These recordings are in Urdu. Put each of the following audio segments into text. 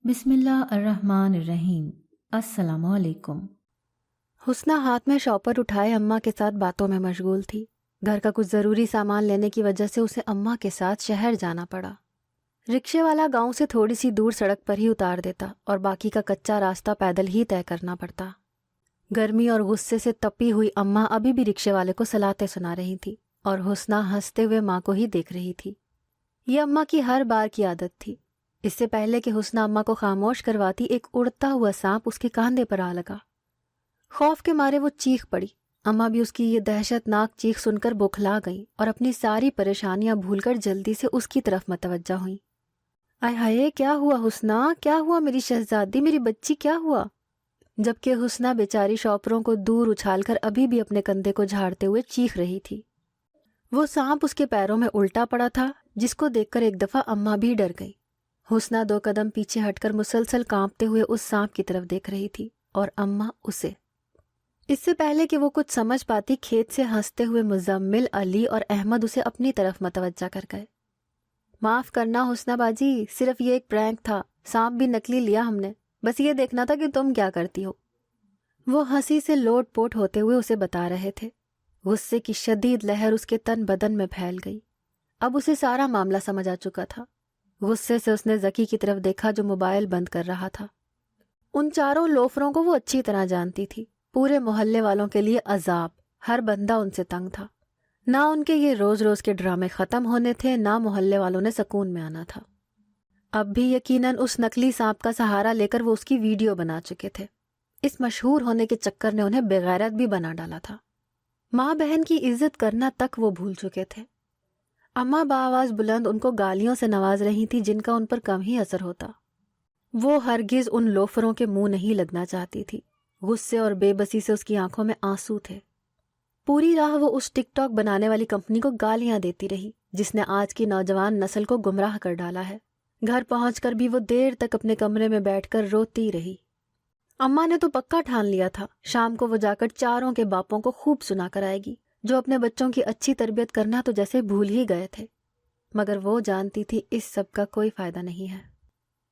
بسم اللہ الرحمن الرحیم۔ السلام علیکم۔ حسنہ ہاتھ میں شاپر اٹھائے اماں کے ساتھ باتوں میں مشغول تھی۔ گھر کا کچھ ضروری سامان لینے کی وجہ سے اسے اماں کے ساتھ شہر جانا پڑا۔ رکشے والا گاؤں سے تھوڑی سی دور سڑک پر ہی اتار دیتا اور باقی کا کچا راستہ پیدل ہی طے کرنا پڑتا۔ گرمی اور غصے سے تپی ہوئی اماں ابھی بھی رکشے والے کو صلاحیں سنا رہی تھی اور حسنہ ہنستے ہوئے ماں کو ہی دیکھ رہی تھی۔ یہ اماں کی ہر بار کی عادت تھی۔ اس سے پہلے کہ حسنہ اماں کو خاموش کرواتی، ایک اڑتا ہوا سانپ اس کے کاندھے پر آ لگا۔ خوف کے مارے وہ چیخ پڑی۔ اماں بھی اس کی یہ دہشت ناک چیخ سن کر بوکھلا گئیں اور اپنی ساری پریشانیاں بھول کر جلدی سے اس کی طرف متوجہ ہوئیں۔ آئے ہائے، کیا ہوا حسنہ؟ کیا ہوا میری شہزادی، میری بچی، کیا ہوا؟ جبکہ حسنہ بیچاری شاپروں کو دور اچھال کر ابھی بھی اپنے کندھے کو جھاڑتے ہوئے چیخ رہی تھی۔ وہ سانپ اس کے پیروں میں الٹا پڑا تھا، جس کو دیکھ کر ایک دفعہ اماں بھی ڈر گئی۔ حسنہ 2 قدم پیچھے ہٹ کر مسلسل کانپتے ہوئے اس سانپ کی طرف دیکھ رہی تھی اور اماں اسے۔ اس سے پہلے کہ وہ کچھ سمجھ پاتی، کھیت سے ہنستے ہوئے مزمل، علی اور احمد اسے اپنی طرف متوجہ کر گئے۔ معاف کرنا حسنہ باجی، صرف یہ ایک پرینک تھا، سانپ بھی نکلی لیا ہم نے، بس یہ دیکھنا تھا کہ تم کیا کرتی ہو۔ وہ ہنسی سے لوٹ پوٹ ہوتے ہوئے اسے بتا رہے تھے۔ غصے کی شدید لہر اس کے تن بدن میں پھیل گئی۔ اب اسے سارا معاملہ سمجھ آ چکا تھا۔ غصے سے اس نے ذکی کی طرف دیکھا جو موبائل بند کر رہا تھا۔ ان چاروں لوفروں کو وہ اچھی طرح جانتی تھی۔ پورے محلے والوں کے لیے عذاب، ہر بندہ ان سے تنگ تھا۔ نہ ان کے یہ روز روز کے ڈرامے ختم ہونے تھے، نہ محلے والوں نے سکون میں آنا تھا۔ اب بھی یقیناً اس نکلی سانپ کا سہارا لے کر وہ اس کی ویڈیو بنا چکے تھے۔ اس مشہور ہونے کے چکر نے انہیں بغیرت بھی بنا ڈالا تھا۔ ماں بہن کی عزت کرنا تک وہ بھول چکے تھے۔ اماں بآواز بلند ان کو گالیوں سے نواز رہی تھی جن کا ان پر کم ہی اثر ہوتا۔ وہ ہرگز ان لوفروں کے منہ نہیں لگنا چاہتی تھی۔ غصے اور بے بسی سے اس کی آنکھوں میں آنسو تھے۔ پوری راہ وہ اس ٹک ٹاک بنانے والی کمپنی کو گالیاں دیتی رہی جس نے آج کی نوجوان نسل کو گمراہ کر ڈالا ہے۔ گھر پہنچ کر بھی وہ دیر تک اپنے کمرے میں بیٹھ کر روتی رہی۔ اماں نے تو پکا ٹھان لیا تھا شام کو وہ جا کر چاروں کے باپوں کو خوب سنا کر آئے گی، جو اپنے بچوں کی اچھی تربیت کرنا تو جیسے بھول ہی گئے تھے۔ مگر وہ جانتی تھی اس سب کا کوئی فائدہ نہیں ہے۔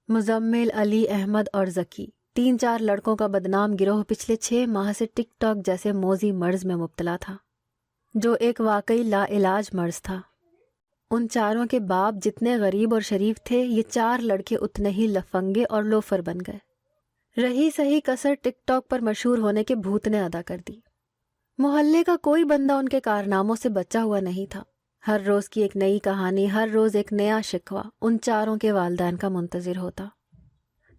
مزمل، علی، احمد اور ذکی، 3-4 لڑکوں کا بدنام گروہ پچھلے 6 ماہ سے ٹک ٹاک جیسے موذی مرض میں مبتلا تھا، جو ایک واقعی لا علاج مرض تھا۔ ان چاروں کے باپ جتنے غریب اور شریف تھے، یہ 4 لڑکے اتنے ہی لفنگے اور لوفر بن گئے۔ رہی صحیح کسر ٹک ٹاک پر مشہور ہونے کے بھوت نے ادا کر دی۔ محلے کا کوئی بندہ ان کے کارناموں سے بچا ہوا نہیں تھا۔ ہر روز کی ایک نئی کہانی، ہر روز ایک نیا شکوہ ان چاروں کے والدین کا منتظر ہوتا۔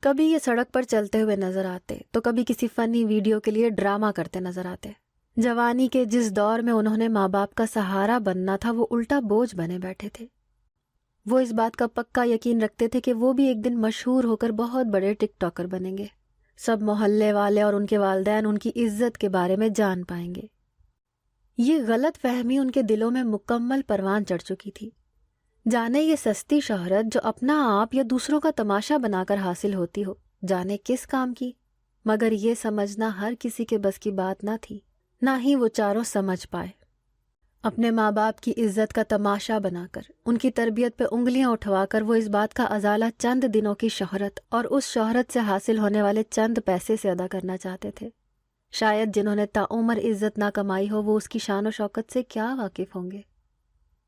کبھی یہ سڑک پر چلتے ہوئے نظر آتے تو کبھی کسی فنی ویڈیو کے لیے ڈرامہ کرتے نظر آتے۔ جوانی کے جس دور میں انہوں نے ماں باپ کا سہارا بننا تھا، وہ الٹا بوجھ بنے بیٹھے تھے۔ وہ اس بات کا پکا یقین رکھتے تھے کہ وہ بھی ایک دن مشہور ہو کر بہت بڑے ٹک ٹاکر بنیں گے۔ سب محلے والے اور ان کے والدین ان کی عزت کے بارے میں جان پائیں گے۔ یہ غلط فہمی ان کے دلوں میں مکمل پروان چڑھ چکی تھی۔ جانے یہ سستی شہرت جو اپنا آپ یا دوسروں کا تماشا بنا کر حاصل ہوتی ہو، جانے کس کام کی، مگر یہ سمجھنا ہر کسی کے بس کی بات نہ تھی، نہ ہی وہ چاروں سمجھ پائے۔ اپنے ماں باپ کی عزت کا تماشا بنا کر، ان کی تربیت پہ انگلیاں اٹھوا کر وہ اس بات کا ازالہ چند دنوں کی شہرت اور اس شہرت سے حاصل ہونے والے چند پیسے سے ادا کرنا چاہتے تھے۔ شاید جنہوں نے تعمر عزت نہ کمائی ہو، وہ اس کی شان و شوکت سے کیا واقف ہوں گے۔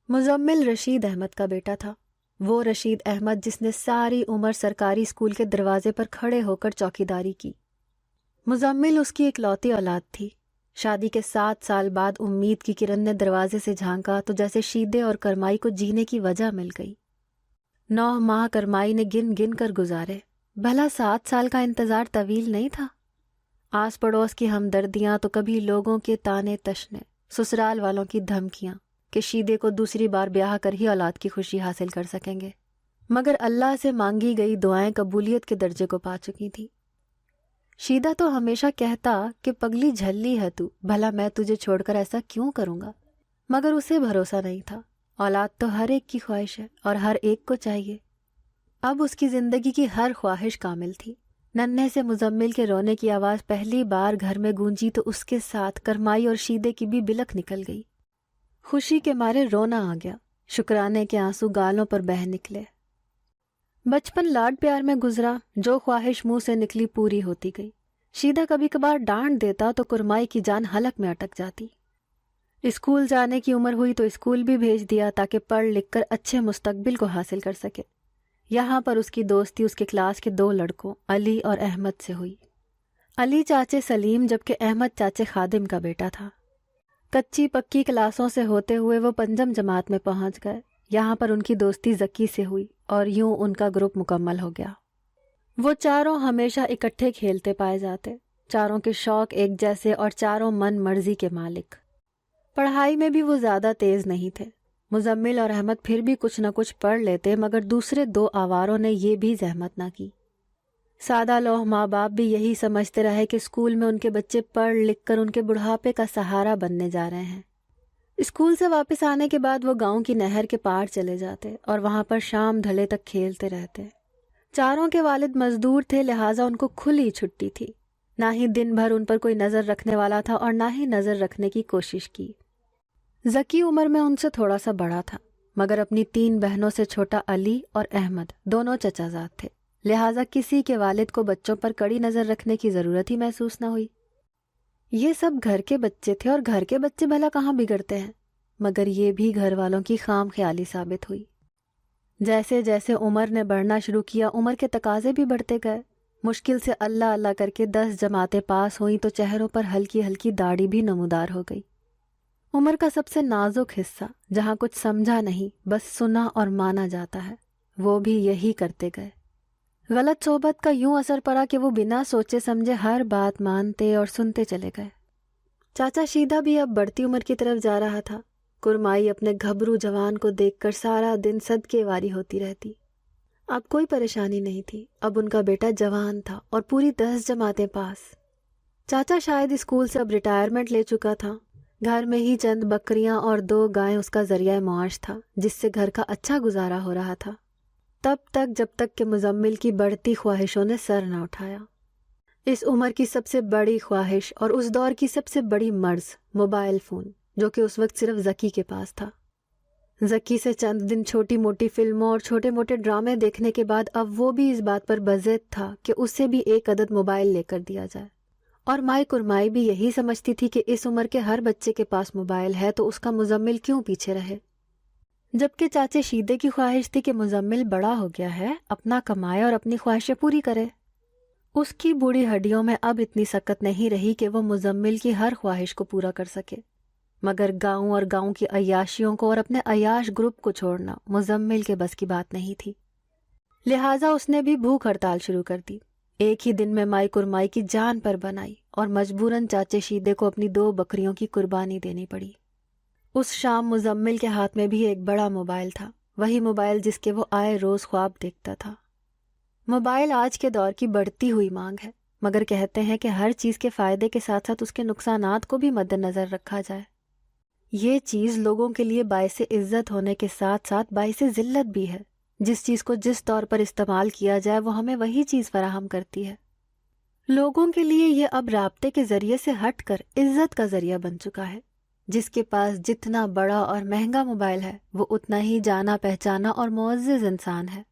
مزمل رشید احمد کا بیٹا تھا، وہ رشید احمد جس نے ساری عمر سرکاری اسکول کے دروازے پر کھڑے ہو کر چوکیداری کی۔ مزمل اس کی اکلوتی اولاد تھی۔ شادی کے 7 سال بعد امید کی کرن نے دروازے سے جھانکا تو جیسے شیدے اور کرمائی کو جینے کی وجہ مل گئی۔ 9 ماہ کرمائی نے گن گن کر گزارے، بھلا 7 سال کا انتظار طویل نہیں تھا؟ آس پڑوس کی ہمدردیاں تو کبھی لوگوں کے تانے تشنے، سسرال والوں کی دھمکیاں کہ شیدے کو دوسری بار بیاہ کر ہی اولاد کی خوشی حاصل کر سکیں گے، مگر اللہ سے مانگی گئی دعائیں قبولیت کے درجے کو پا چکی تھی۔ شیدہ تو ہمیشہ کہتا کہ پگلی جھلی ہے تو، بھلا میں تجھے چھوڑ کر ایسا کیوں کروں گا، مگر اسے بھروسہ نہیں تھا۔ اولاد تو ہر ایک کی خواہش ہے اور ہر ایک کو چاہیے۔ اب اس کی زندگی کی ہر خواہش کامل تھی۔ ننھے سے مزمل کے رونے کی آواز پہلی بار گھر میں گونجی تو اس کے ساتھ کرمائی اور شیدے کی بھی بلک نکل گئی۔ خوشی کے مارے رونا آ گیا، شکرانے کے آنسو گالوں پر بہہ نکلے۔ بچپن لاڈ پیار میں گزرا، جو خواہش منہ سے نکلی پوری ہوتی گئی۔ شیدہ کبھی کبھار ڈانٹ دیتا تو کرمائی کی جان حلق میں اٹک جاتی۔ اسکول جانے کی عمر ہوئی تو اسکول بھی بھیج دیا تاکہ پڑھ لکھ کر اچھے مستقبل کو حاصل کر سکے۔ یہاں پر اس کی دوستی اس کے کلاس کے 2 لڑکوں علی اور احمد سے ہوئی۔ علی چاچے سلیم جبکہ احمد چاچے خادم کا بیٹا تھا۔ کچی پکی کلاسوں سے ہوتے ہوئے وہ 5 جماعت میں پہنچ گئے۔ یہاں پر ان کی دوستی ذکی سے ہوئی اور یوں ان کا گروپ مکمل ہو گیا۔ وہ چاروں ہمیشہ اکٹھے کھیلتے پائے جاتے، چاروں کے شوق ایک جیسے اور چاروں من مرضی کے مالک۔ پڑھائی میں بھی وہ زیادہ تیز نہیں تھے۔ مزمل اور احمد پھر بھی کچھ نہ کچھ پڑھ لیتے، مگر دوسرے 2 آواروں نے یہ بھی زحمت نہ کی۔ سادہ لوح ماں باپ بھی یہی سمجھتے رہے کہ اسکول میں ان کے بچے پڑھ لکھ کر ان کے بڑھاپے کا سہارا بننے جا رہے ہیں۔ اسکول سے واپس آنے کے بعد وہ گاؤں کی نہر کے پار چلے جاتے اور وہاں پر شام ڈھلے تک کھیلتے رہتے۔ چاروں کے والد مزدور تھے، لہٰذا ان کو کھلی چھٹی تھی۔ نہ ہی دن بھر ان پر کوئی نظر رکھنے والا تھا اور نہ ہی نظر رکھنے کی کوشش کی۔ ذکی عمر میں ان سے تھوڑا سا بڑا تھا، مگر اپنی 3 بہنوں سے چھوٹا علی اور احمد دونوں چچا زاد تھے، لہٰذا کسی کے والد کو بچوں پر کڑی نظر رکھنے کی ضرورت ہی محسوس نہ ہوئی۔ یہ سب گھر کے بچے تھے اور گھر کے بچے بھلا کہاں بگڑتے ہیں، مگر یہ بھی گھر والوں کی خام خیالی ثابت ہوئی۔ جیسے جیسے عمر نے بڑھنا شروع کیا، عمر کے تقاضے بھی بڑھتے گئے۔ مشکل سے اللہ اللہ کر کے 10 جماعتیں پاس ہوئیں تو چہروں پر ہلکی ہلکی داڑھی بھی نمودار ہو گئی۔ عمر کا سب سے نازک حصہ، جہاں کچھ سمجھا نہیں بس سنا اور مانا جاتا ہے، وہ بھی یہی کرتے گئے۔ غلط صحبت کا یوں اثر پڑا کہ وہ بنا سوچے سمجھے ہر بات مانتے اور سنتے چلے گئے۔ چاچا شیدہ بھی اب بڑھتی عمر کی طرف جا رہا تھا۔ کرمائی اپنے گھبرو جوان کو دیکھ کر سارا دن صدقے واری ہوتی رہتی۔ اب کوئی پریشانی نہیں تھی، اب ان کا بیٹا جوان تھا اور پوری 10 جماعتیں پاس۔ چاچا شاید اسکول سے اب ریٹائرمنٹ لے چکا تھا۔ گھر میں ہی چند بکریاں اور 2 گائیں اس کا ذریعہ معاش تھا، جس سے گھر کا اچھا گزارا ہو رہا تھا، تب تک جب تک کہ مزمل کی بڑھتی خواہشوں نے سر نہ اٹھایا۔ اس عمر کی سب سے بڑی خواہش اور اس دور کی سب سے بڑی مرض موبائل فون، جو کہ اس وقت صرف ذکی کے پاس تھا۔ ذکی سے چند دن چھوٹی موٹی فلموں اور چھوٹے موٹے ڈرامے دیکھنے کے بعد اب وہ بھی اس بات پر بضد تھا کہ اسے بھی 1 عدد موبائل لے کر دیا جائے، اور مائی کرمائی بھی یہی سمجھتی تھی کہ اس عمر کے ہر بچے کے پاس موبائل ہے تو اس کا مزمل کیوں پیچھے رہے۔ جبکہ چاچے شیدے کی خواہش تھی کہ مزمل بڑا ہو گیا ہے، اپنا کمائے اور اپنی خواہشیں پوری کرے۔ اس کی بوڑھی ہڈیوں میں اب اتنی سکت نہیں رہی کہ وہ مزمل کی ہر خواہش کو پورا کر سکے، مگر گاؤں اور گاؤں کی عیاشیوں کو اور اپنے عیاش گروپ کو چھوڑنا مزمل کے بس کی بات نہیں تھی، لہٰذا اس نے بھی بھوک ہڑتال شروع کر دی۔ ایک ہی دن میں مائی کرمائی کی جان پر بنائی اور مجبوراً چاچے شیدے کو اپنی 2 بکریوں کی قربانی دینی پڑی۔ اس شام مزمل کے ہاتھ میں بھی ایک بڑا موبائل تھا، وہی موبائل جس کے وہ آئے روز خواب دیکھتا تھا۔ موبائل آج کے دور کی بڑھتی ہوئی مانگ ہے، مگر کہتے ہیں کہ ہر چیز کے فائدے کے ساتھ ساتھ اس کے نقصانات کو بھی مد نظر رکھا جائے۔ یہ چیز لوگوں کے لیے باعث عزت ہونے کے ساتھ ساتھ باعث ذلت بھی ہے۔ جس چیز کو جس طور پر استعمال کیا جائے وہ ہمیں وہی چیز فراہم کرتی ہے۔ لوگوں کے لیے یہ اب رابطے کے ذریعے سے ہٹ کر عزت کا ذریعہ بن چکا ہے۔ جس کے پاس جتنا بڑا اور مہنگا موبائل ہے وہ اتنا ہی جانا پہچانا اور معزز انسان ہے،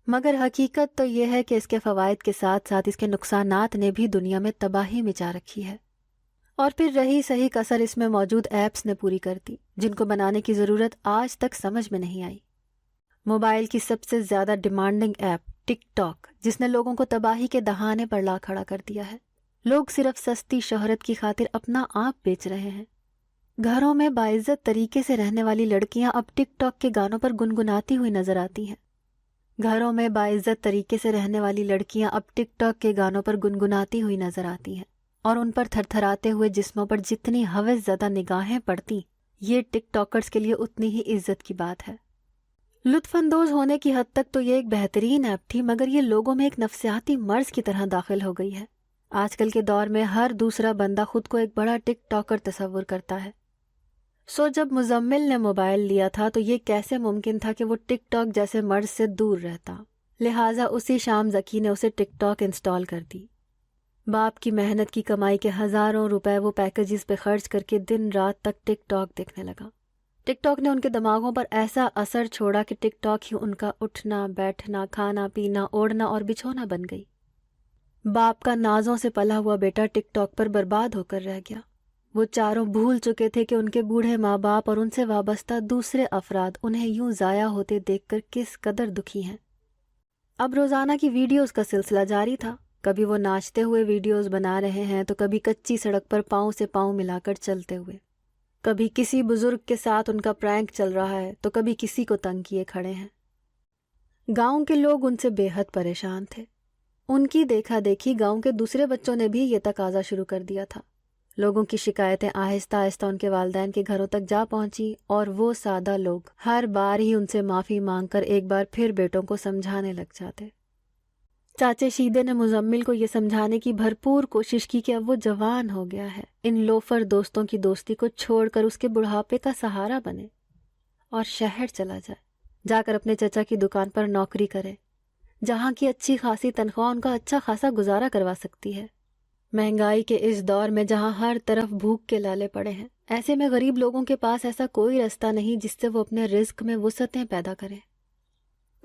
مگر حقیقت تو یہ ہے کہ اس کے فوائد کے ساتھ ساتھ اس کے نقصانات نے بھی دنیا میں تباہی مچا رکھی ہے، اور پھر رہی صحیح کسر اس میں موجود ایپس نے پوری کر دی، جن کو بنانے کی ضرورت آج تک سمجھ میں نہیں آئی۔ موبائل کی سب سے زیادہ ڈیمانڈنگ ایپ ٹک ٹاک، جس نے لوگوں کو تباہی کے دہانے پر لا کھڑا کر دیا ہے۔ لوگ صرف سستی شہرت کی خاطر اپنا آپ بیچ رہے ہیں۔ گھروں میں باعزت طریقے سے رہنے والی لڑکیاں اب ٹک ٹاک کے گانوں پر گنگناتی ہوئی نظر آتی ہیں۔ گھروں میں باعزت طریقے سے رہنے والی لڑکیاں اب ٹک ٹاک کے گانوں پر گنگناتی ہوئی نظر آتی ہیں، اور ان پر تھر تھراتے ہوئے جسموں پر جتنی ہوس زدہ نگاہیں پڑتی، یہ ٹک ٹاکرز کے لیے اتنی ہی عزت کی بات ہے۔ لطف اندوز ہونے کی حد تک تو یہ ایک بہترین ایپ تھی، مگر یہ لوگوں میں ایک نفسیاتی مرض کی طرح داخل ہو گئی ہے۔ آج کل کے دور میں ہر دوسرا بندہ خود کو ایک بڑا ٹک ٹاکر تصور کرتا ہے۔ جب مزمل نے موبائل لیا تھا تو یہ کیسے ممکن تھا کہ وہ ٹک ٹاک جیسے مرض سے دور رہتا، لہٰذا اسی شام ذکی نے اسے ٹک ٹاک انسٹال کر دی۔ باپ کی محنت کی کمائی کے ہزاروں روپے وہ پیکیجز پہ خرچ کر کے دن رات تک ٹک ٹاک دیکھنے لگا۔ ٹک ٹاک نے ان کے دماغوں پر ایسا اثر چھوڑا کہ ٹک ٹاک ہی ان کا اٹھنا بیٹھنا کھانا پینا اوڑھنا اور بچھونا بن گئی۔ باپ کا نازوں سے پلا ہوا بیٹا ٹک ٹاک پر برباد ہو کر رہ گیا۔ وہ چاروں بھول چکے تھے کہ ان کے بوڑھے ماں باپ اور ان سے وابستہ دوسرے افراد انہیں یوں ضائع ہوتے دیکھ کر کس قدر دکھی ہیں۔ اب روزانہ کی ویڈیوز کا سلسلہ جاری تھا۔ کبھی وہ ناچتے ہوئے ویڈیوز بنا رہے ہیں تو کبھی کچی سڑک پر پاؤں سے پاؤں ملا کر چلتے ہوئے، کبھی کسی بزرگ کے ساتھ ان کا پرینک چل رہا ہے تو کبھی کسی کو تنگ کیے کھڑے ہیں۔ گاؤں کے لوگ ان سے بے حد پریشان تھے۔ ان کی دیکھا دیکھی گاؤں کے دوسرے بچوں نے بھی یہ تقاضا شروع کر دیا تھا۔ لوگوں کی شکایتیں آہستہ آہستہ ان کے والدین کے گھروں تک جا پہنچی اور وہ سادہ لوگ ہر بار ہی ان سے معافی مانگ کر ایک بار پھر بیٹوں کو سمجھانے لگ جاتے۔ چاچے شیدے نے مزمل کو یہ سمجھانے کی بھرپور کوشش کی کہ اب وہ جوان ہو گیا ہے، ان لوفر دوستوں کی دوستی کو چھوڑ کر اس کے بڑھاپے کا سہارا بنے اور شہر چلا جائے، جا کر اپنے چچا کی دکان پر نوکری کرے، جہاں کی اچھی خاصی تنخواہ ان کا اچھا خاصا گزارا کروا سکتی ہے۔ مہنگائی کے اس دور میں جہاں ہر طرف بھوک کے لالے پڑے ہیں، ایسے میں غریب لوگوں کے پاس ایسا کوئی رستہ نہیں جس سے وہ اپنے رزق میں وسعتیں پیدا کریں۔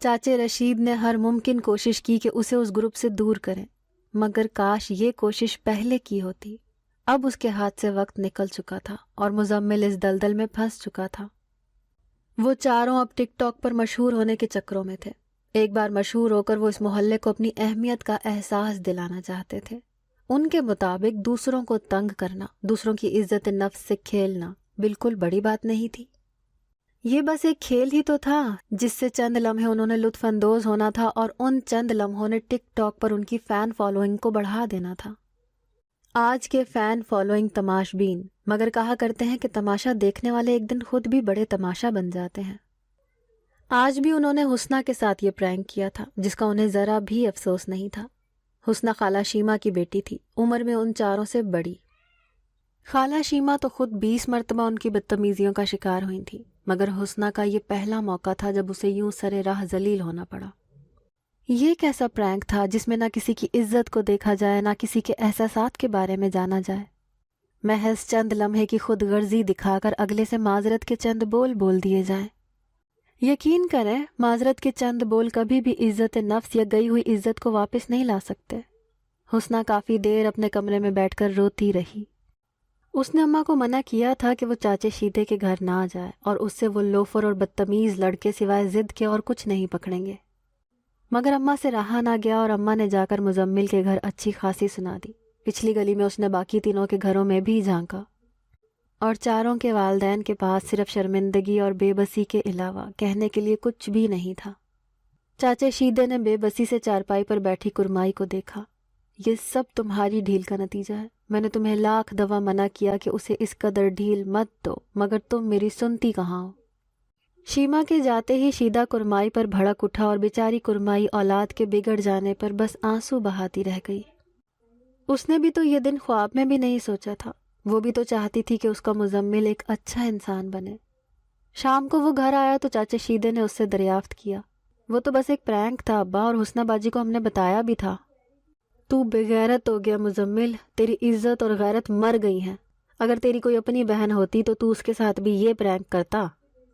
چاچے رشید نے ہر ممکن کوشش کی کہ اسے اس گروپ سے دور کریں، مگر کاش یہ کوشش پہلے کی ہوتی۔ اب اس کے ہاتھ سے وقت نکل چکا تھا اور مزمل اس دلدل میں پھنس چکا تھا۔ وہ چاروں اب ٹک ٹاک پر مشہور ہونے کے چکروں میں تھے۔ ایک بار مشہور ہو کر وہ اس محلے کو اپنی اہمیت کا احساس دلانا چاہتے تھے۔ ان کے مطابق دوسروں کو تنگ کرنا، دوسروں کی عزت نفس سے کھیلنا بالکل بڑی بات نہیں تھی۔ یہ بس ایک کھیل ہی تو تھا جس سے چند لمحے انہوں نے لطف اندوز ہونا تھا اور ان چند لمحوں نے ٹک ٹاک پر ان کی فین فالوئنگ کو بڑھا دینا تھا۔ آج کے فین فالوئنگ تماش بین مگر کہا کرتے ہیں کہ تماشا دیکھنے والے ایک دن خود بھی بڑے تماشا بن جاتے ہیں۔ آج بھی انہوں نے حسنہ کے ساتھ یہ پرینک کیا تھا جس کا انہیں ذرا بھی افسوس نہیں تھا۔ حسنہ خالہ شیما کی بیٹی تھی، عمر میں ان چاروں سے بڑی۔ خالہ شیما تو خود 20 مرتبہ ان کی بدتمیزیوں کا شکار ہوئی تھی، مگر حسنہ کا یہ پہلا موقع تھا جب اسے یوں سرے راہ ذلیل ہونا پڑا۔ یہ کیسا پرینک تھا جس میں نہ کسی کی عزت کو دیکھا جائے، نہ کسی کے احساسات کے بارے میں جانا جائے، محض چند لمحے کی خود غرضی دکھا کر اگلے سے معذرت کے چند بول دیے جائیں۔ یقین کریں معذرت کے چند بول کبھی بھی عزت نفس یا گئی ہوئی عزت کو واپس نہیں لا سکتے۔ حسنہ کافی دیر اپنے کمرے میں بیٹھ کر روتی رہی۔ اس نے اماں کو منع کیا تھا کہ وہ چاچے شیدے کے گھر نہ جائے اور اس سے وہ لوفر اور بدتمیز لڑکے سوائے ضد کے اور کچھ نہیں پکڑیں گے، مگر اماں سے رہا نہ گیا اور اماں نے جا کر مزمل کے گھر اچھی خاصی سنا دی۔ پچھلی گلی میں اس نے باقی تینوں کے گھروں میں بھی جھانکا اور چاروں کے والدین کے پاس صرف شرمندگی اور بے بسی کے علاوہ کہنے کے لیے کچھ بھی نہیں تھا۔ چاچے شیدے نے بے بسی سے چارپائی پر بیٹھی کرمائی کو دیکھا۔ یہ سب تمہاری ڈھیل کا نتیجہ ہے۔ میں نے تمہیں لاکھ دفعہ منع کیا کہ اسے اس قدر ڈھیل مت دو، مگر تم میری سنتی کہاں ہو۔ شیما کے جاتے ہی شیدہ کرمائی پر بھڑک اٹھا اور بیچاری کرمائی اولاد کے بگڑ جانے پر بس آنسو بہاتی رہ گئی۔ اس نے بھی تو یہ دن خواب میں بھی نہیں سوچا تھا۔ وہ بھی تو چاہتی تھی کہ اس کا مزمل ایک اچھا انسان بنے۔ شام کو وہ گھر آیا تو چاچے شیدے نے اس سے دریافت کیا، وہ تو بس ایک پرینک تھا ابا، اور حسنہ باجی کو ہم نے بتایا بھی تھا۔ تو بغیرت ہو گیا مزمل، تیری عزت اور غیرت مر گئی ہیں۔ اگر تیری کوئی اپنی بہن ہوتی تو اس کے ساتھ بھی یہ پرینک کرتا۔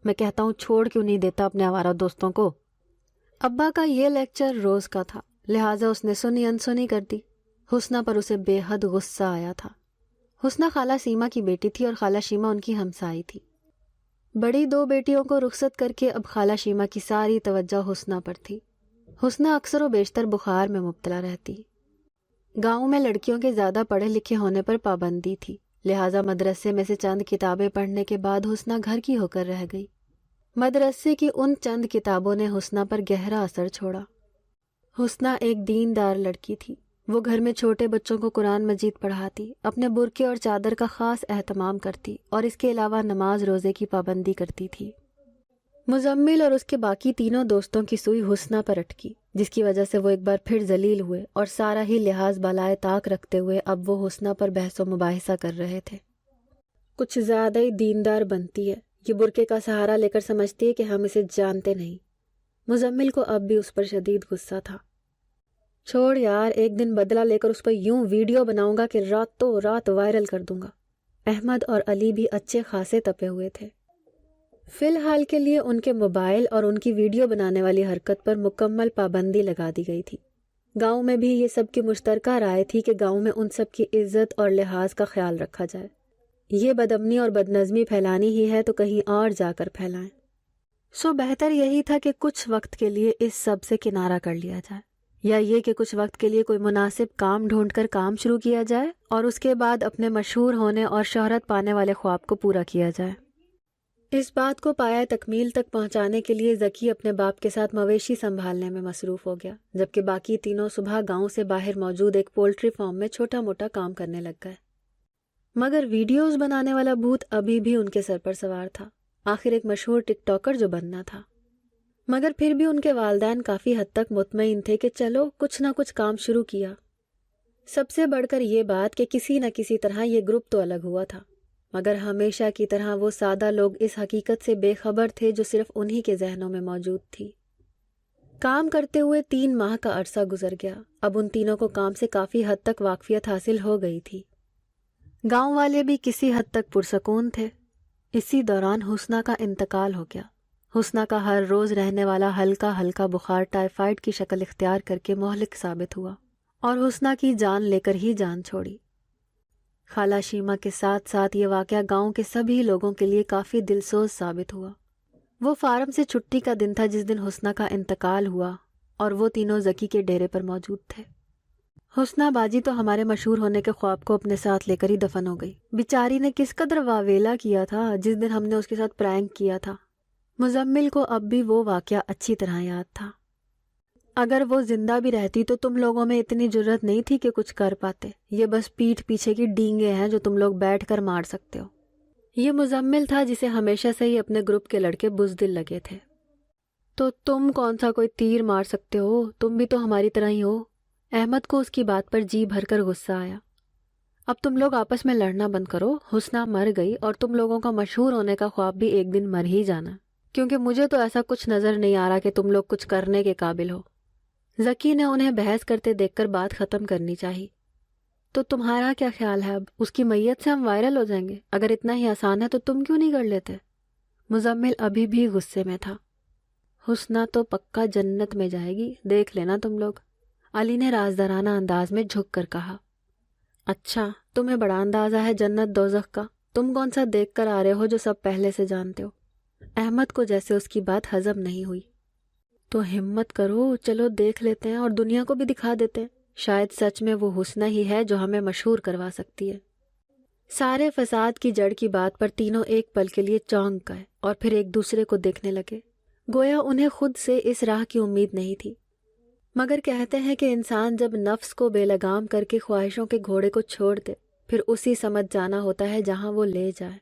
میں کہتا ہوں چھوڑ کیوں نہیں دیتا اپنے آوارہ دوستوں کو۔ ابا کا یہ لیکچر روز کا تھا، لہٰذا اس نے سنی انسنی کر دی۔ حسنہ پر اسے بے حد غصہ آیا تھا۔ حسنہ خالہ سیما کی بیٹی تھی اور خالہ شیما ان کی ہمسائی تھی۔ بڑی دو بیٹیوں کو رخصت کر کے اب خالہ شیما کی ساری توجہ حسنہ پر تھی۔ حسنہ اکثر و بیشتر بخار میں مبتلا رہتی۔ گاؤں میں لڑکیوں کے زیادہ پڑھے لکھے ہونے پر پابندی تھی، لہٰذا مدرسے میں سے چند کتابیں پڑھنے کے بعد حسنہ گھر کی ہو کر رہ گئی۔ مدرسے کی ان چند کتابوں نے حسنہ پر گہرا اثر چھوڑا۔ حسنہ ایک دیندار لڑکی تھی۔ وہ گھر میں چھوٹے بچوں کو قرآن مجید پڑھاتی، اپنے برقعے اور چادر کا خاص اہتمام کرتی اور اس کے علاوہ نماز روزے کی پابندی کرتی تھی۔ مزمل اور اس کے باقی تینوں دوستوں کی سوئی حسنہ پر اٹکی، جس کی وجہ سے وہ ایک بار پھر ذلیل ہوئے اور سارا ہی لحاظ بالائے طاق رکھتے ہوئے اب وہ حسنہ پر بحث و مباحثہ کر رہے تھے۔ کچھ زیادہ ہی دیندار بنتی ہے، یہ برقعے کا سہارا لے کر سمجھتی ہے کہ ہم اسے جانتے نہیں۔ مزمل کو اب بھی اس پر شدید غصہ تھا۔ چھوڑ یار، ایک دن بدلہ لے کر اس پر یوں ویڈیو بناؤں گا کہ راتوں رات وائرل کر دوں گا۔ احمد اور علی بھی اچھے خاصے تپے ہوئے تھے۔ فی الحال کے لیے ان کے موبائل اور ان کی ویڈیو بنانے والی حرکت پر مکمل پابندی لگا دی گئی تھی۔ گاؤں میں بھی یہ سب کی مشترکہ رائے تھی کہ گاؤں میں ان سب کی عزت اور لحاظ کا خیال رکھا جائے۔ یہ بدامنی اور بدنظمی پھیلانی ہی ہے تو کہیں اور جا کر پھیلائیں۔ سو بہتر یہی تھا کہ کچھ وقت کے لیے اس سب سے کنارہ کر لیا جائے، یا یہ کہ کچھ وقت کے لیے کوئی مناسب کام ڈھونڈ کر کام شروع کیا جائے اور اس کے بعد اپنے مشہور ہونے اور شہرت پانے والے خواب کو پورا کیا جائے۔ اس بات کو پایہ تکمیل تک پہنچانے کے لیے ذکی اپنے باپ کے ساتھ مویشی سنبھالنے میں مصروف ہو گیا، جبکہ باقی تینوں صبح گاؤں سے باہر موجود ایک پولٹری فارم میں چھوٹا موٹا کام کرنے لگ گئے۔ مگر ویڈیوز بنانے والا بھوت ابھی بھی ان کے سر پر سوار تھا، آخر ایک مشہور ٹک ٹاکر جو بننا تھا۔ مگر پھر بھی ان کے والدین کافی حد تک مطمئن تھے کہ چلو کچھ نہ کچھ کام شروع کیا۔ سب سے بڑھ کر یہ بات کہ کسی نہ کسی طرح یہ گروپ تو الگ ہوا تھا، مگر ہمیشہ کی طرح وہ سادہ لوگ اس حقیقت سے بے خبر تھے جو صرف انہی کے ذہنوں میں موجود تھی۔ کام کرتے ہوئے 3 ماہ کا عرصہ گزر گیا۔ اب ان تینوں کو کام سے کافی حد تک واقفیت حاصل ہو گئی تھی۔ گاؤں والے بھی کسی حد تک پرسکون تھے۔ اسی دوران حسنہ کا انتقال ہو گیا۔ حسنہ کا ہر روز رہنے والا ہلکا ہلکا بخار ٹائیفائڈ کی شکل اختیار کر کے مہلک ثابت ہوا اور حسنہ کی جان لے کر ہی جان چھوڑی۔ خالہ شیما کے ساتھ ساتھ یہ واقعہ گاؤں کے سبھی لوگوں کے لیے کافی دلسوز ثابت ہوا۔ وہ فارم سے چھٹی کا دن تھا جس دن حسنہ کا انتقال ہوا اور وہ تینوں ذکی کے ڈیرے پر موجود تھے۔ حسنہ باجی تو ہمارے مشہور ہونے کے خواب کو اپنے ساتھ لے کر ہی دفن ہو گئی۔ بیچاری نے کس قدر واویلا کیا تھا جس دن ہم نے اس کے ساتھ پرینک کیا تھا۔ مزمل کو اب بھی وہ واقعہ اچھی طرح یاد تھا۔ اگر وہ زندہ بھی رہتی تو تم لوگوں میں اتنی جرت نہیں تھی کہ کچھ کر پاتے۔ یہ بس پیٹھ پیچھے کی ڈینگے ہیں جو تم لوگ بیٹھ کر مار سکتے ہو۔ یہ مزمل تھا جسے ہمیشہ سے ہی اپنے گروپ کے لڑکے بزدل لگے تھے۔ تو تم کون سا کوئی تیر مار سکتے ہو؟ تم بھی تو ہماری طرح ہی ہو۔ احمد کو اس کی بات پر جی بھر کر غصہ آیا۔ اب تم لوگ آپس میں لڑنا بند کرو۔ حسنہ مر گئی اور تم لوگوں کا مشہور ہونے کا خواب بھی ایک دن مر ہی جانا، کیونکہ مجھے تو ایسا کچھ نظر نہیں آ رہا کہ تم لوگ کچھ کرنے کے قابل ہو۔ ذکی نے انہیں بحث کرتے دیکھ کر بات ختم کرنی چاہی۔ تو تمہارا کیا خیال ہے؟ اب اس کی میت سے ہم وائرل ہو جائیں گے؟ اگر اتنا ہی آسان ہے تو تم کیوں نہیں کر لیتے؟ مزمل ابھی بھی غصے میں تھا۔ حسنہ تو پکا جنت میں جائے گی، دیکھ لینا تم لوگ، علی نے رازدارانہ انداز میں جھک کر کہا۔ اچھا، تمہیں بڑا اندازہ ہے جنت دوزخ کا؟ تم کون سا دیکھ کر آ رہے ہو جو سب پہلے سے جانتے ہو؟ احمد کو جیسے اس کی بات ہضم نہیں ہوئی۔ تو ہمت کرو، چلو دیکھ لیتے ہیں اور دنیا کو بھی دکھا دیتے ہیں، شاید سچ میں وہ حسنہ ہی ہے جو ہمیں مشہور کروا سکتی ہے۔ سارے فساد کی جڑ کی بات پر تینوں ایک پل کے لیے چونک گئے اور پھر ایک دوسرے کو دیکھنے لگے، گویا انہیں خود سے اس راہ کی امید نہیں تھی۔ مگر کہتے ہیں کہ انسان جب نفس کو بے لگام کر کے خواہشوں کے گھوڑے کو چھوڑ دے، پھر اسی سمت جانا ہوتا ہے جہاں وہ لے جائے۔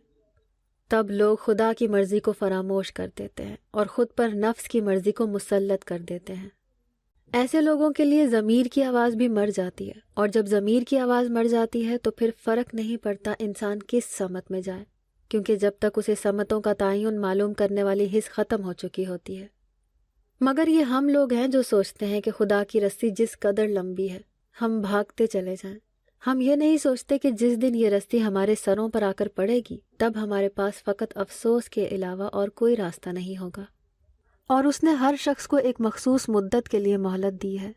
تب لوگ خدا کی مرضی کو فراموش کر دیتے ہیں اور خود پر نفس کی مرضی کو مسلط کر دیتے ہیں۔ ایسے لوگوں کے لیے ضمیر کی آواز بھی مر جاتی ہے، اور جب ضمیر کی آواز مر جاتی ہے تو پھر فرق نہیں پڑتا انسان کس سمت میں جائے، کیونکہ جب تک اسے سمتوں کا تعین معلوم کرنے والی حس ختم ہو چکی ہوتی ہے۔ مگر یہ ہم لوگ ہیں جو سوچتے ہیں کہ خدا کی رسی جس قدر لمبی ہے ہم بھاگتے چلے جائیں۔ ہم یہ نہیں سوچتے کہ جس دن یہ رسی ہمارے سروں پر آ کر پڑے گی تب ہمارے پاس فقط افسوس کے علاوہ اور کوئی راستہ نہیں ہوگا۔ اور اس نے ہر شخص کو ایک مخصوص مدت کے لیے مہلت دی ہے،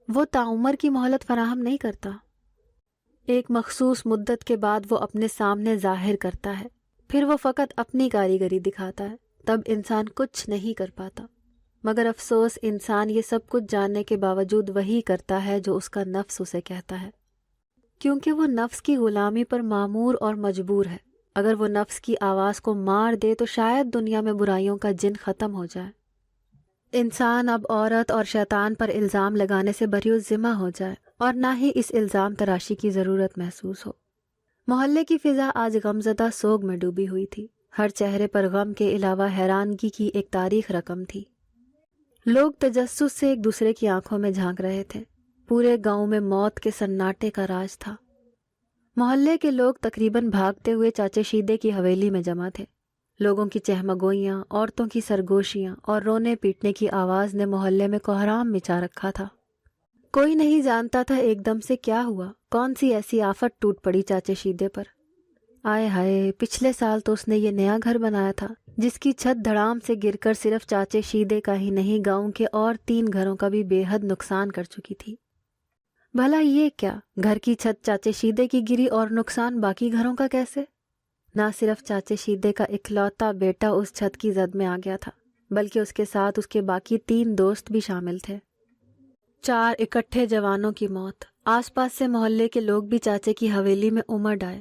وہ تعمر کی مہلت فراہم نہیں کرتا۔ ایک مخصوص مدت کے بعد وہ اپنے سامنے ظاہر کرتا ہے، پھر وہ فقط اپنی کاریگری دکھاتا ہے، تب انسان کچھ نہیں کر پاتا۔ مگر افسوس انسان یہ سب کچھ جاننے کے باوجود وہی کرتا ہے جو اس کا نفس اسے کہتا ہے، کیونکہ وہ نفس کی غلامی پر معمور اور مجبور ہے۔ اگر وہ نفس کی آواز کو مار دے تو شاید دنیا میں برائیوں کا جن ختم ہو جائے، انسان اب عورت اور شیطان پر الزام لگانے سے بری الذمہ ہو جائے اور نہ ہی اس الزام تراشی کی ضرورت محسوس ہو۔ محلے کی فضا آج غمزدہ سوگ میں ڈوبی ہوئی تھی، ہر چہرے پر غم کے علاوہ حیرانگی کی ایک تاریخ رقم تھی۔ لوگ تجسس سے ایک دوسرے کی آنکھوں میں جھانک رہے تھے، پورے گاؤں میں موت کے سناٹے کا راج تھا۔ محلے کے لوگ تقریباً بھاگتے ہوئے چاچے شیدے کی حویلی میں جمع تھے۔ لوگوں کی چہمگوئیاں، عورتوں کی سرگوشیاں اور رونے پیٹنے کی آواز نے محلے میں کوہرام مچا رکھا تھا۔ کوئی نہیں جانتا تھا ایک دم سے کیا ہوا، کون سی ایسی آفت ٹوٹ پڑی چاچے شیدے پر۔ آئے ہائے، پچھلے سال تو اس نے یہ نیا گھر بنایا تھا جس کی چھت دھڑام سے گر کر صرف چاچے شیدے کا ہی نہیں، گاؤں کے اور 3 گھروں کا بھی بے حد نقصان کر چکی تھی۔ بھلا یہ کیا، گھر کی چھت چاچے شیدے کی گری اور نقصان باقی گھروں کا کیسے؟ نہ صرف چاچے شیدے کا اکلوتا بیٹا اس چھت کی زد میں آ گیا تھا، بلکہ اس کے ساتھ اس کے باقی 3 دوست بھی شامل تھے۔ 4 اکٹھے جوانوں کی موت۔ آس پاس سے محلے کے لوگ بھی چاچے کی حویلی میں امڑ آئے۔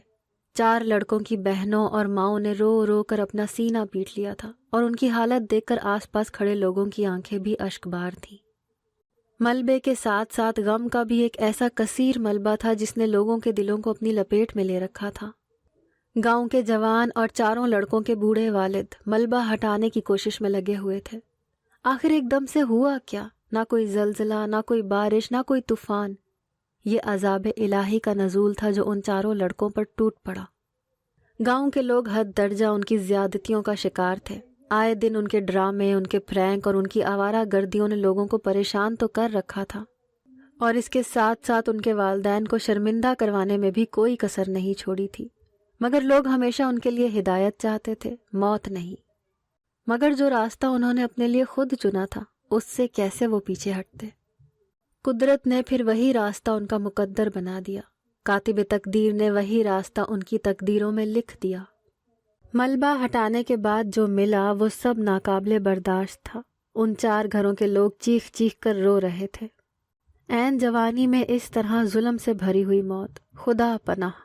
4 لڑکوں کی بہنوں اور ماؤں نے رو رو کر اپنا سینہ پیٹ لیا تھا، اور ان کی حالت دیکھ کر آس پاس کھڑے لوگوں کی آنکھیں بھی اشک بار تھیں۔ ملبے کے ساتھ ساتھ غم کا بھی ایک ایسا کثیر ملبہ تھا جس نے لوگوں کے دلوں کو اپنی لپیٹ میں لے رکھا تھا۔ گاؤں کے جوان اور 4 لڑکوں کے بوڑھے والد ملبہ ہٹانے کی کوشش میں لگے ہوئے تھے۔ آخر ایک دم سے ہوا کیا؟ نہ کوئی زلزلہ، نہ کوئی بارش، نہ کوئی طوفان۔ یہ عذاب الہی کا نزول تھا جو ان 4 لڑکوں پر ٹوٹ پڑا۔ گاؤں کے لوگ حد درجہ ان کی زیادتیوں کا شکار تھے۔ آئے دن ان کے ڈرامے، ان کے پرینک اور ان کی آوارہ گردیوں نے لوگوں کو پریشان تو کر رکھا تھا، اور اس کے ساتھ ساتھ ان کے والدین کو شرمندہ کروانے میں بھی کوئی کسر نہیں چھوڑی تھی۔ مگر لوگ ہمیشہ ان کے لیے ہدایت چاہتے تھے، موت نہیں۔ مگر جو راستہ انہوں نے اپنے لیے خود چنا تھا، اس سے کیسے وہ پیچھے ہٹتے؟ قدرت نے پھر وہی راستہ ان کا مقدر بنا دیا۔ کاتب تقدیر نے وہی راستہ ان کی تقدیروں میں لکھ دیا۔ ملبہ ہٹانے کے بعد جو ملا وہ سب ناقابل برداشت تھا۔ ان 4 گھروں کے لوگ چیخ چیخ کر رو رہے تھے۔ عین جوانی میں اس طرح ظلم سے بھری ہوئی موت، خدا پناہ۔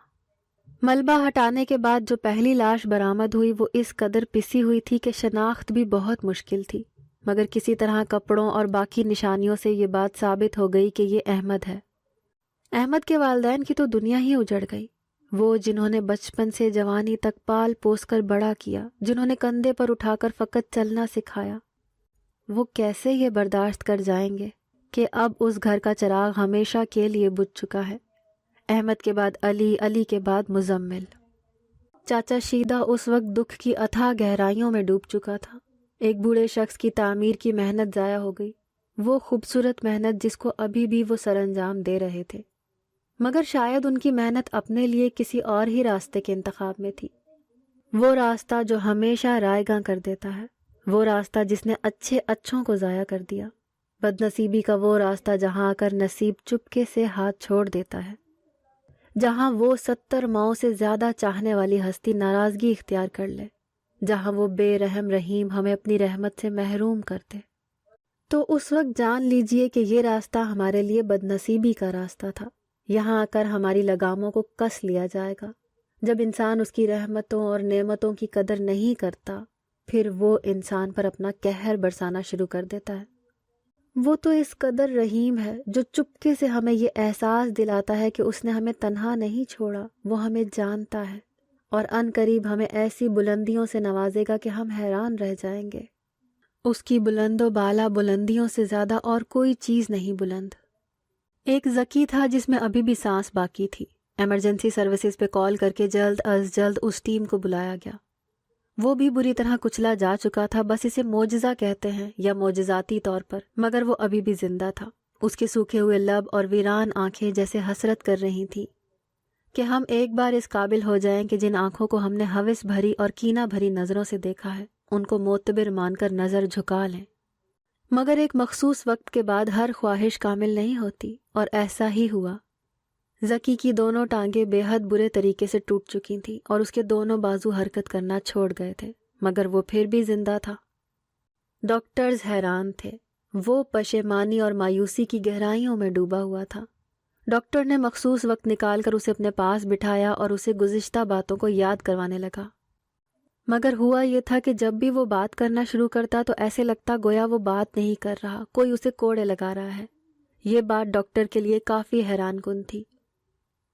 ملبہ ہٹانے کے بعد جو پہلی لاش برآمد ہوئی وہ اس قدر پسی ہوئی تھی کہ شناخت بھی بہت مشکل تھی، مگر کسی طرح کپڑوں اور باقی نشانیوں سے یہ بات ثابت ہو گئی کہ یہ احمد ہے۔ احمد کے والدین کی تو دنیا ہی اجڑ گئی۔ وہ جنہوں نے بچپن سے جوانی تک پال پوس کر بڑا کیا، جنہوں نے کندھے پر اٹھا کر فقط چلنا سکھایا، وہ کیسے یہ برداشت کر جائیں گے کہ اب اس گھر کا چراغ ہمیشہ کے لیے بجھ چکا ہے؟ احمد کے بعد علی، علی کے بعد مزمل۔ چاچا شیدہ اس وقت دکھ کی اتھاہ گہرائیوں میں ڈوب چکا تھا۔ ایک بوڑھے شخص کی تعمیر کی محنت ضائع ہو گئی، وہ خوبصورت محنت جس کو ابھی بھی وہ سر انجام دے رہے تھے، مگر شاید ان کی محنت اپنے لیے کسی اور ہی راستے کے انتخاب میں تھی۔ وہ راستہ جو ہمیشہ رائے گاں کر دیتا ہے، وہ راستہ جس نے اچھے اچھوں کو ضائع کر دیا، بدنصیبی کا وہ راستہ جہاں آ کر نصیب چپکے سے ہاتھ چھوڑ دیتا ہے، جہاں وہ 70 ماؤں سے زیادہ چاہنے والی ہستی ناراضگی اختیار کر لے، جہاں وہ بے رحم رحیم ہمیں اپنی رحمت سے محروم کرتے۔ تو اس وقت جان لیجئے کہ یہ راستہ ہمارے لیے بدنصیبی کا راستہ تھا۔ یہاں آ کر ہماری لگاموں کو کس لیا جائے گا۔ جب انسان اس کی رحمتوں اور نعمتوں کی قدر نہیں کرتا، پھر وہ انسان پر اپنا قہر برسانا شروع کر دیتا ہے۔ وہ تو اس قدر رحیم ہے جو چپکے سے ہمیں یہ احساس دلاتا ہے کہ اس نے ہمیں تنہا نہیں چھوڑا، وہ ہمیں جانتا ہے، اور عن قریب ہمیں ایسی بلندیوں سے نوازے گا کہ ہم حیران رہ جائیں گے۔ اس کی بلند و بالا بلندیوں سے زیادہ اور کوئی چیز نہیں بلند۔ ایک ذکی تھا جس میں ابھی بھی سانس باقی تھی۔ ایمرجنسی سروسز پہ کال کر کے جلد از جلد اس ٹیم کو بلایا گیا۔ وہ بھی بری طرح کچلا جا چکا تھا، بس اسے معجزہ کہتے ہیں یا معجزاتی طور پر، مگر وہ ابھی بھی زندہ تھا۔ اس کے سوکھے ہوئے لب اور ویران آنکھیں جیسے حسرت کر رہی تھیں کہ ہم ایک بار اس قابل ہو جائیں کہ جن آنکھوں کو ہم نے ہوس بھری اور کینہ بھری نظروں سے دیکھا ہے ان کو معتبر مان کر نظر جھکا لیں۔ مگر ایک مخصوص وقت کے بعد ہر خواہش کامل نہیں ہوتی، اور ایسا ہی ہوا۔ ذکی کی دونوں ٹانگیں بے حد برے طریقے سے ٹوٹ چکی تھیں اور اس کے دونوں بازو حرکت کرنا چھوڑ گئے تھے، مگر وہ پھر بھی زندہ تھا۔ ڈاکٹرز حیران تھے، وہ پشیمانی اور مایوسی کی گہرائیوں میں ڈوبا ہوا تھا۔ ڈاکٹر نے مخصوص وقت نکال کر اسے اپنے پاس بٹھایا اور اسے گزشتہ باتوں کو یاد کروانے لگا، مگر ہوا یہ تھا کہ جب بھی وہ بات کرنا شروع کرتا تو ایسے لگتا گویا وہ بات نہیں کر رہا، کوئی اسے کوڑے لگا رہا ہے۔ یہ بات ڈاکٹر کے لیے کافی حیران کن تھی۔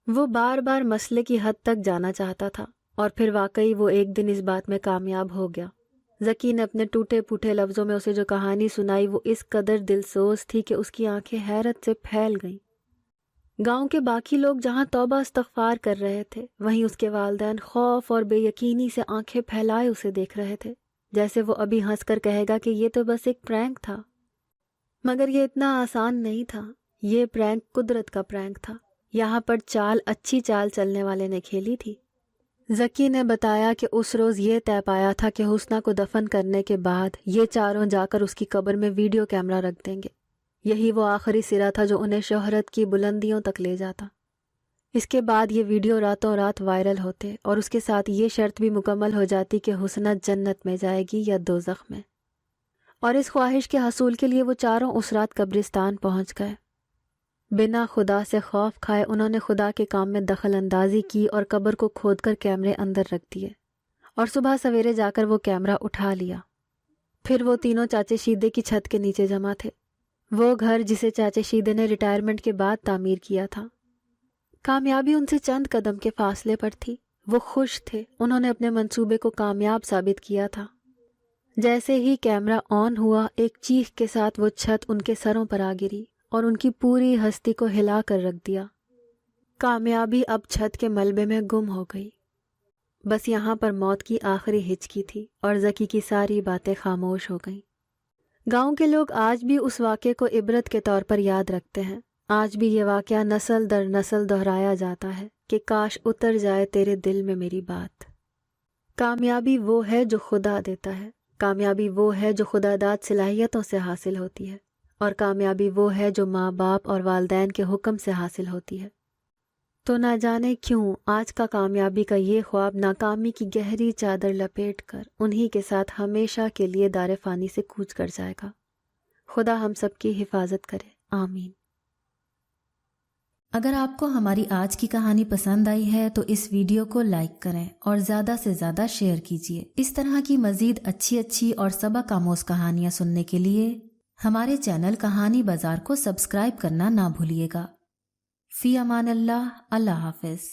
وہ بار بار مسئلے کی حد تک جانا چاہتا تھا، اور پھر واقعی وہ ایک دن اس بات میں کامیاب ہو گیا۔ ذکی نے اپنے ٹوٹے پھوٹے لفظوں میں اسے جو کہانی سنائی وہ اس قدر دلسوز تھی کہ اس کی آنکھیں حیرت سے پھیل گئیں۔ گاؤں کے باقی لوگ جہاں توبہ استغفار کر رہے تھے، وہیں اس کے والدین خوف اور بے یقینی سے آنکھیں پھیلائے اسے دیکھ رہے تھے، جیسے وہ ابھی ہنس کر کہے گا کہ یہ تو بس ایک پرینک تھا۔ مگر یہ اتنا آسان نہیں تھا۔ یہ پرینک قدرت کا پرینک تھا۔ یہاں پر چال اچھی چال چلنے والے نے کھیلی تھی۔ ذکی نے بتایا کہ اس روز یہ طے پایا تھا کہ حسنہ کو دفن کرنے کے بعد یہ چاروں جا کر اس کی قبر میں ویڈیو کیمرہ رکھ دیں گے۔ یہی وہ آخری سرا تھا جو انہیں شہرت کی بلندیوں تک لے جاتا۔ اس کے بعد یہ ویڈیو راتوں رات وائرل ہوتے اور اس کے ساتھ یہ شرط بھی مکمل ہو جاتی کہ حسنہ جنت میں جائے گی یا دوزخ میں۔ اور اس خواہش کے حصول کے لیے وہ چاروں اس رات قبرستان پہنچ گئے۔ بنا خدا سے خوف کھائے انہوں نے خدا کے کام میں دخل اندازی کی اور قبر کو کھود کر کیمرے اندر رکھ دیے، اور صبح سویرے جا کر وہ کیمرہ اٹھا لیا۔ پھر وہ تینوں چاچے شیدے کی چھت کے نیچے جمع تھے، وہ گھر جسے چاچے شیدے نے ریٹائرمنٹ کے بعد تعمیر کیا تھا۔ کامیابی ان سے چند قدم کے فاصلے پر تھی۔ وہ خوش تھے، انہوں نے اپنے منصوبے کو کامیاب ثابت کیا تھا۔ جیسے ہی کیمرہ آن ہوا، ایک چیخ کے ساتھ وہ چھت ان کے سروں پر آ گری اور ان کی پوری ہستی کو ہلا کر رکھ دیا۔ کامیابی اب چھت کے ملبے میں گم ہو گئی۔ بس یہاں پر موت کی آخری ہچکی تھی اور ذکی کی ساری باتیں خاموش ہو گئیں۔ گاؤں کے لوگ آج بھی اس واقعے کو عبرت کے طور پر یاد رکھتے ہیں۔ آج بھی یہ واقعہ نسل در نسل دہرایا جاتا ہے کہ کاش اتر جائے تیرے دل میں میری بات۔ کامیابی وہ ہے جو خدا دیتا ہے، کامیابی وہ ہے جو خدا داد صلاحیتوں سے حاصل ہوتی ہے، اور کامیابی وہ ہے جو ماں باپ اور والدین کے حکم سے حاصل ہوتی ہے۔ تو نہ جانے کیوں آج کا کامیابی کا یہ خواب ناکامی کی گہری چادر لپیٹ کر انہی کے ساتھ ہمیشہ کے لیے دار فانی سے کوچ کر جائے گا۔ خدا ہم سب کی حفاظت کرے، آمین۔ اگر آپ کو ہماری آج کی کہانی پسند آئی ہے تو اس ویڈیو کو لائک کریں اور زیادہ سے زیادہ شیئر کیجیے۔ اس طرح کی مزید اچھی اور سبق آموز کہانیاں سننے کے لیے ہمارے چینل کہانی بازار کو سبسکرائب کرنا نہ بھولیے گا۔ فی امان اللہ، اللہ حافظ۔